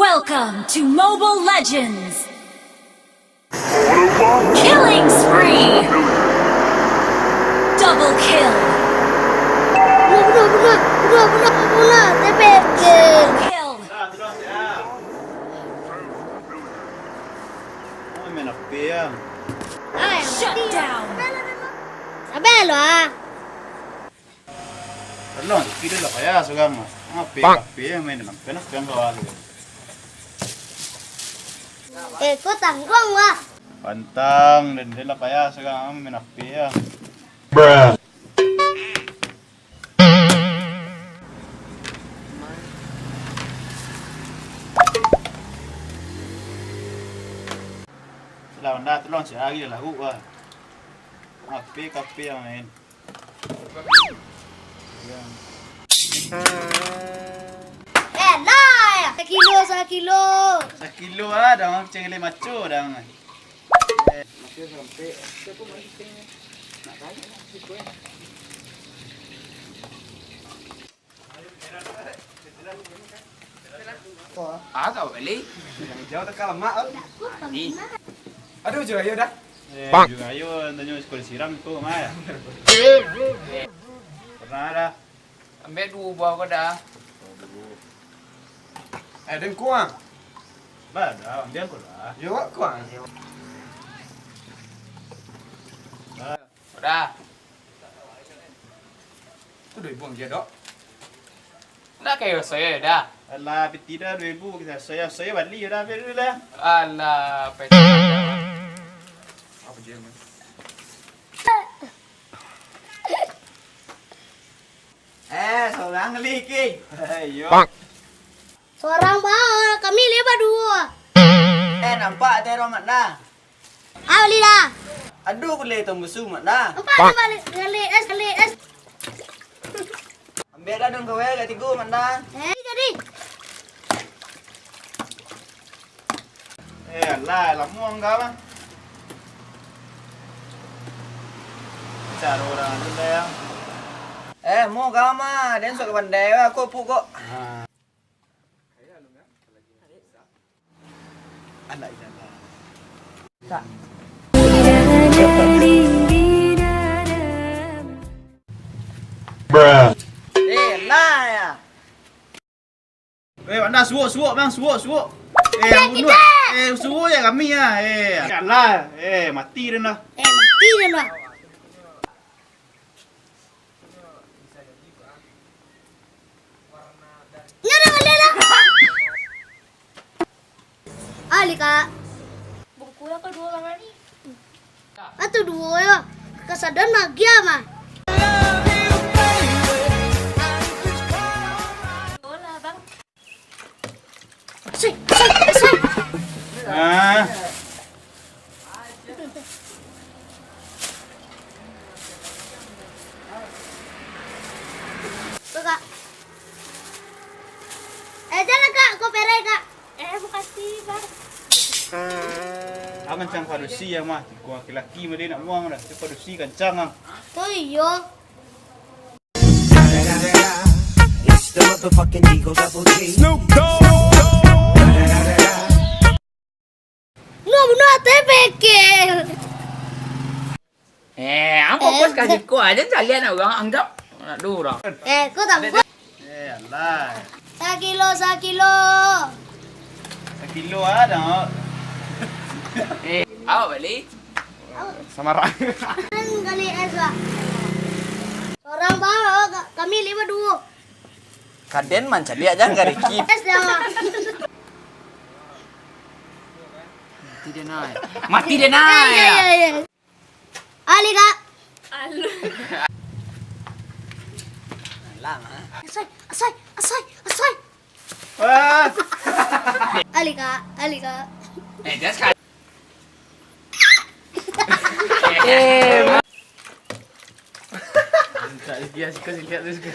Welcome to Mobile Legends! Killing spree! Double kill! Kill! Shut down! Bello, Allora, tira la payaso, gamma. Ah, pega, me non appena spiango algo. kau tanggung wah. Pantang, dan la payaso, gamma, me non pega. Sila banda tulong si lagi lagu wah. Kape main. Lah, sekilo. 1 kilo dah, macam le macho dah. Tahu beli. Jauh tak kalah mak. Ni. Aduh juga ya dah. Juga ayo tanya sekolah siram tu mah. Pernah ada. Ambil 2 buah kau dah. Dan kuang. Dah, dia kau lah. Yo kuang. Kau dah. Tu dah buang dia dok. Dah kayak saya dah. Alah, peti dah 2000 kita saya balik dah dulu lah. Alah, pesan. Apa dia man? Seorang lagi. Ayo. Seorang bawa, kami lebar 2. Nampak terong mak dah. Beli dah. Aduh, boleh tembusu mak dah. Empat balik kali es. Ambil dah dong kau kat 3 mak dah. Jadi. Alah, lama enggak mah. Cara orang tu dah. Mau kau mah, dan sok ke pandai aku pukok. Anak jalan. Tak. Lah ya. Anda suuk bang, suuk. Yang bunuh. Suuk ya kami ya. Alah, mati dah. Mati dah lah. Ali kak. Buku kau 2 orang ni. Atau 2 ya. Kesadaan lagi mah. Hola, bang. Say. Tuh kak. Jalan kak, kau perai kak. Makasih, bang. Akan cang padusi ya mah. Gua laki-laki mah dia nak buang dah. Dia padusi kencang ah. Tuh iyo. It's the motherfucking Eagle Double G. Bunuh TPK. Apa kau kasih kau aja kalian orang anggap. Aduh dah. Kau tak buat. Alah. 1 kilo. 1 kilo ada. Awak beli. Samarang. Kali es lah. Seorang bawa, kami 5 2. Kaden manca dia aja enggak Riki. Es dah. Mati dia naik. Ya. Ali kak. Lama. Asai. Wah. Ali kak. Dia sekali. Tak dia suka lihat tu suka.